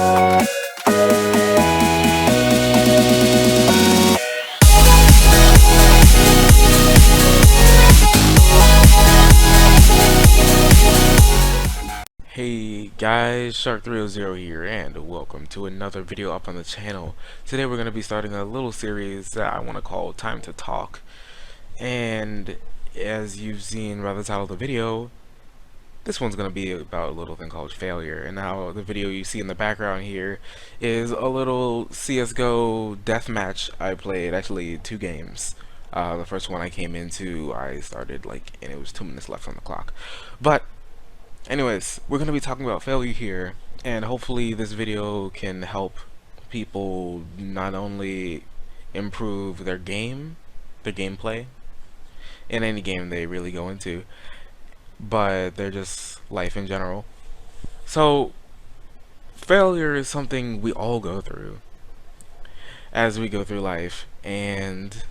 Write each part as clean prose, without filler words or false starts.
Hey guys, Shark300 here, and welcome to another video up on the channel. Today we're going to be starting a little series that I want to call Time to Talk. And as you've seen by the title of the video, this one's going to be about a little thing called failure. And now the video you see in the background here is a little CSGO deathmatch I played, actually 2 games. The first one I came into, I started and it was 2 minutes left on the clock. But anyways, we're going to be talking about failure here, and hopefully this video can help people not only improve their gameplay, in any game they really go into, but they're just life in general. So, failure is something we all go through as we go through life, and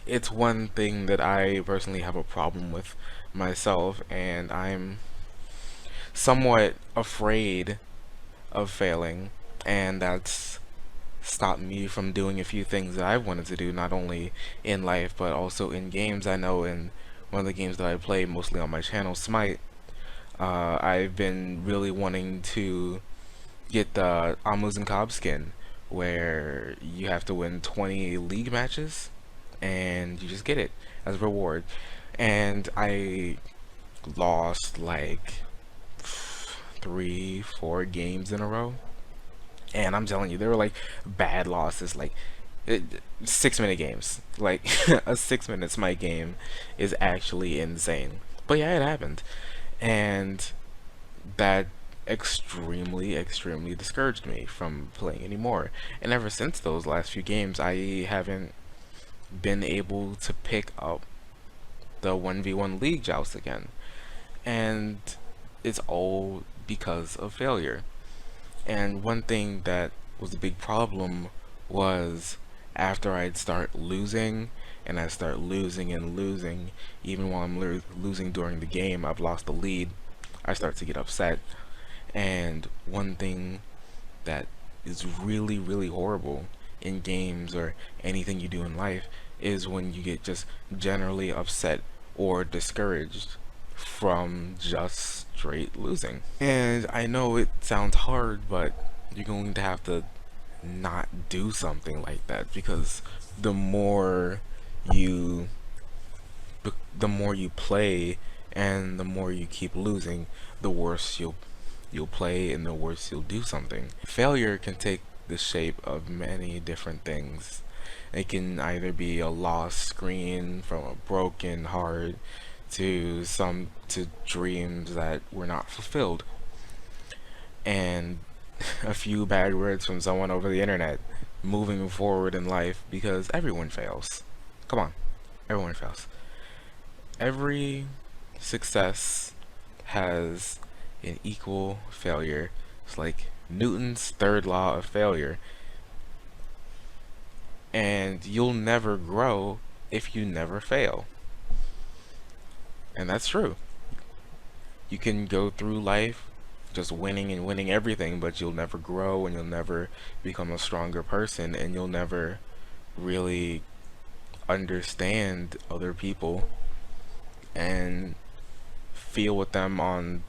it's one thing that I personally have a problem with myself, and I'm somewhat afraid of failing, and that's stopped me from doing a few things that I've wanted to do, not only in life but also in games. I know in one of the games that I play mostly on my channel, Smite, I've been really wanting to get the Amuz Cobb skin, where you have to win 20 league matches and you just get it as a reward. And I lost like 3-4 games in a row, and I'm telling you, they were like bad losses, like 6-minute games. Like a 6-minute Smite game is actually insane. But yeah, it happened, and that extremely discouraged me from playing anymore. And ever since those last few games, I haven't been able to pick up the 1v1 league joust again, and it's all because of failure. And one thing that was a big problem was after I'd start losing, and I start losing and losing, even while I'm losing during the game, I've lost the lead, I start to get upset. And one thing that is really horrible in games or anything you do in life is when you get just generally upset or discouraged from just straight losing. And I know it sounds hard, but you're going to have to not do something like that, because the more you play and the more you keep losing, the worse you'll play and the worse you'll do something. Failure can take the shape of many different things. It can either be a lost screen from a broken heart to dreams that were not fulfilled, and a few bad words from someone over the internet, moving forward in life, because everyone fails. Come on, everyone fails. Every success has an equal failure. It's like Newton's third law of failure. And you'll never grow if you never fail. And that's true. You can go through life just winning and winning everything, but you'll never grow, and you'll never become a stronger person, and you'll never really understand other people and feel with them on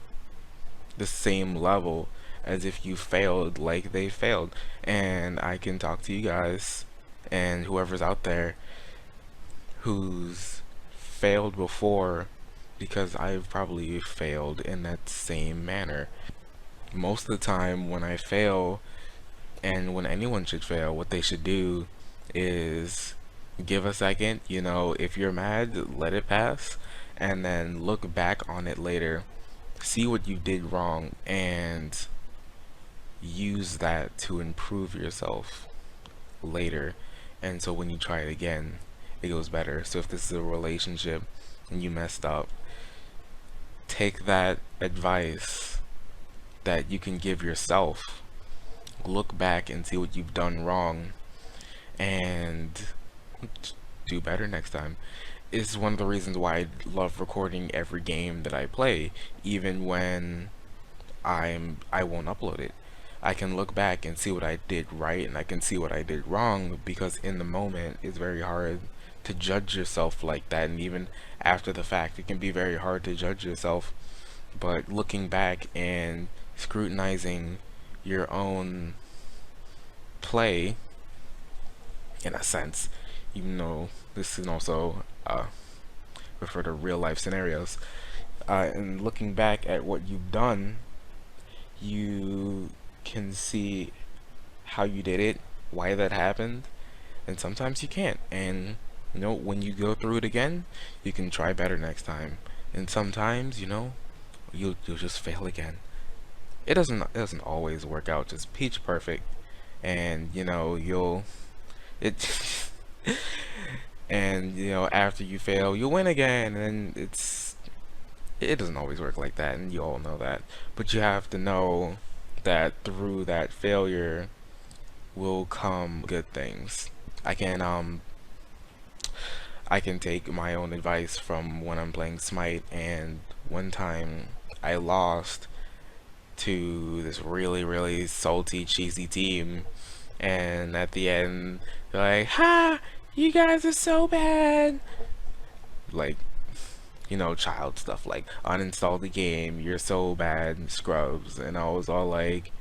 the same level as if you failed like they failed. And I can talk to you guys and whoever's out there who's failed before, because I've probably failed in that same manner. Most of the time when I fail, and when anyone should fail, what they should do is give a second, if you're mad, let it pass, and then look back on it later, see what you did wrong, and use that to improve yourself later. And so when you try it again, it goes better. So if this is a relationship and you messed up, take that advice that you can give yourself, look back and see what you've done wrong, and do better next time. It's one of the reasons why I love recording every game that I play, even when I won't upload it. I can look back and see what I did right, and I can see what I did wrong, because in the moment it's very hard to judge yourself like that, and even after the fact it can be very hard to judge yourself. But looking back and scrutinizing your own play, in a sense, even though this can also refer to real life scenarios, and looking back at what you've done, you can see how you did it, why that happened, and sometimes you can't. And when you go through it again, you can try better next time. And sometimes, you'll just fail again. It doesn't always work out just peach perfect, and you'll it and after you fail, you'll win again, and it doesn't always work like that, and you all know that. But you have to know that through that failure will come good things. I can I can take my own advice from when I'm playing Smite, and one time I lost to this really, really salty, cheesy team, and at the end, they're like, "Ha! You guys are so bad!" Like, child stuff like, "Uninstall the game, you're so bad, scrubs," and I was all like,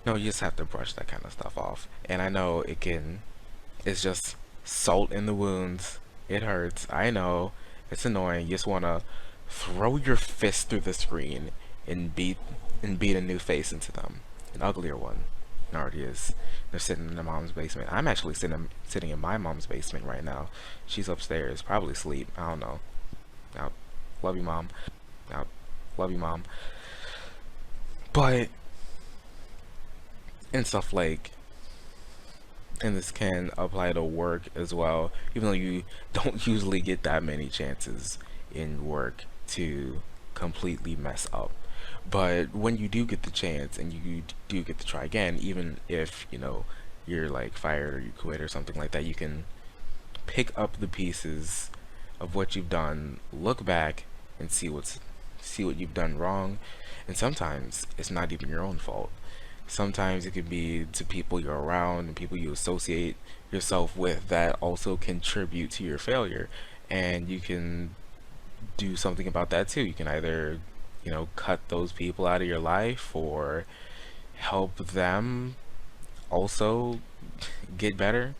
no, you just have to brush that kind of stuff off. And I know it's just salt in the wounds. It hurts. I know. It's annoying. You just want to throw your fist through the screen and beat a new face into them. An uglier one. It already is. They're sitting in their mom's basement. I'm actually sitting in my mom's basement right now. She's upstairs, probably asleep. I don't know. Now, love you, mom. Now, love you, mom. But and stuff like, and this can apply to work as well, even though you don't usually get that many chances in work to completely mess up. But when you do get the chance and you do get to try again, even if you're like fired or you quit or something like that, you can pick up the pieces of what you've done, look back and see what you've done wrong. And sometimes it's not even your own fault. Sometimes it could be to people you're around and people you associate yourself with that also contribute to your failure, and you can do something about that too. You can either cut those people out of your life, or help them also get better,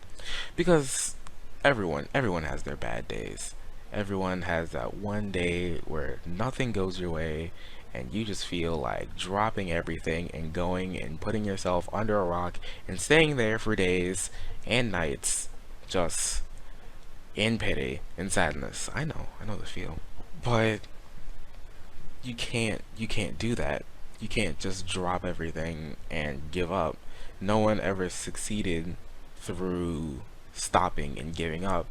because everyone has their bad days. Everyone has that one day where nothing goes your way and you just feel like dropping everything and going and putting yourself under a rock and staying there for days and nights, just in pity and sadness. I know the feel. But you can't do that. You can't just drop everything and give up. No one ever succeeded through stopping and giving up.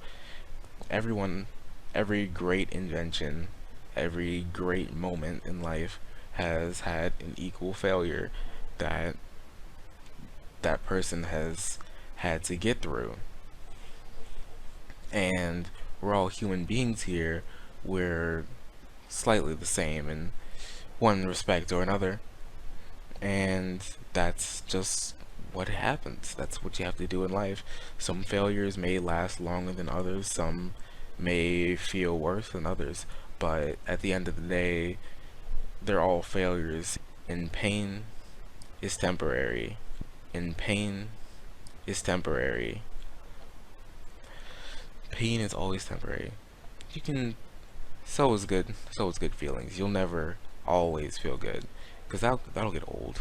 Every great invention, every great moment in life has had an equal failure that that person has had to get through. And we're all human beings here. We're slightly the same in one respect or another, and that's just what happens. That's what you have to do in life. Some failures may last longer than others, some may feel worse than others, but at the end of the day, they're all failures. And pain is temporary. And pain is temporary. Pain is always temporary. You can so is good feelings. You'll never always feel good, because that'll get old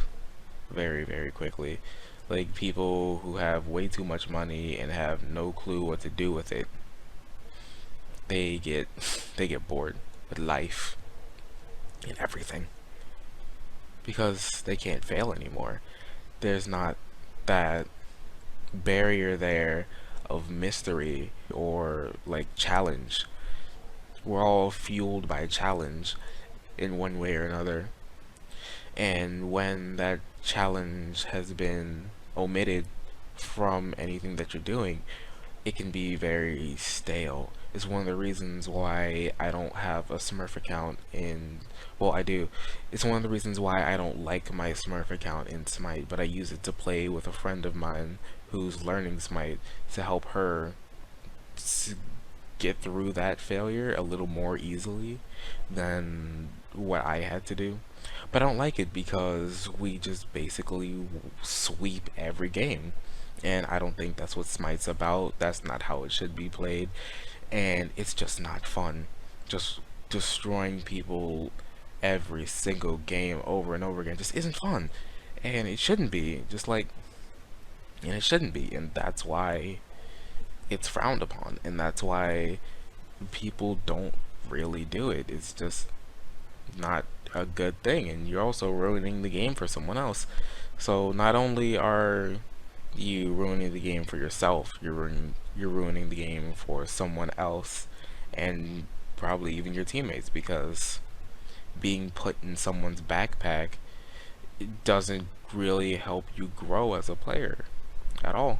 very, very quickly. Like people who have way too much money and have no clue what to do with it, they get bored with life and everything, because they can't fail anymore. There's not that barrier there of mystery or like challenge. We're all fueled by challenge in one way or another, and when that challenge has been omitted from anything that you're doing, it can be very stale. It's one of the reasons why I don't have a Smurf account in, well, I do. It's one of the reasons why I don't like my Smurf account in Smite, but I use it to play with a friend of mine who's learning Smite to help her get through that failure a little more easily than what I had to do. But I don't like it because we just basically sweep every game. And I don't think that's what Smite's about. That's not how it should be played. And it's just not fun. Just destroying people every single game over and over again just isn't fun. And it shouldn't be. And it shouldn't be. And that's why it's frowned upon. And that's why people don't really do it. It's just not a good thing, and you're also ruining the game for someone else. So not only are you ruining the game for yourself, you're ruining the game for someone else, and probably even your teammates, because being put in someone's backpack, it doesn't really help you grow as a player at all.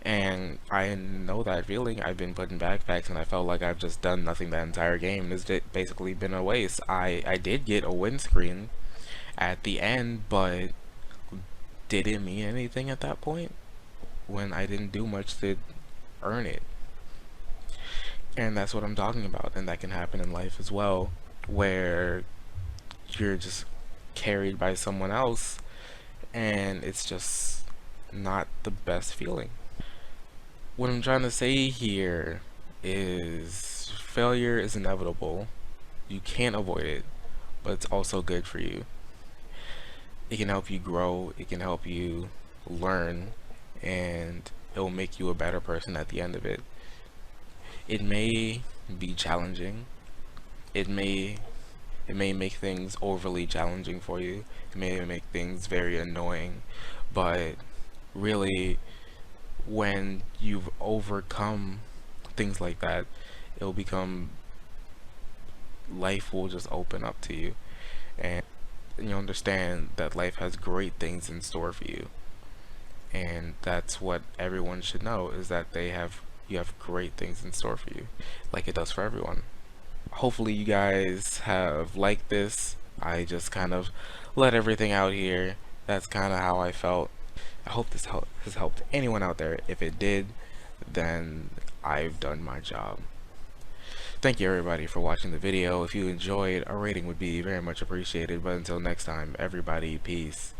And I know that feeling. I've been put in backpacks and I felt like I've just done nothing that entire game. It's basically been a waste. I did get a windscreen at the end, but did it mean anything at that point when I didn't do much to earn it? And that's what I'm talking about. And that can happen in life as well, where you're just carried by someone else and it's just not the best feeling. What I'm trying to say here is failure is inevitable. You can't avoid it, but it's also good for you. It can help you grow, it can help you learn, and it will make you a better person at the end of it. It may be challenging. It may make things overly challenging for you. It may make things very annoying, but really, when you've overcome things like that, it'll become, life will just open up to you, and you understand that life has great things in store for you. And that's what everyone should know, is that you have great things in store for you, like it does for everyone. Hopefully you guys have liked this. I just kind of let everything out here. That's kind of how I felt. I hope this has helped anyone out there. If it did, then I've done my job. Thank you everybody for watching the video. If you enjoyed, a rating would be very much appreciated. But until next time, everybody, peace.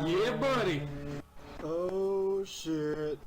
Yeah, buddy. Oh shit.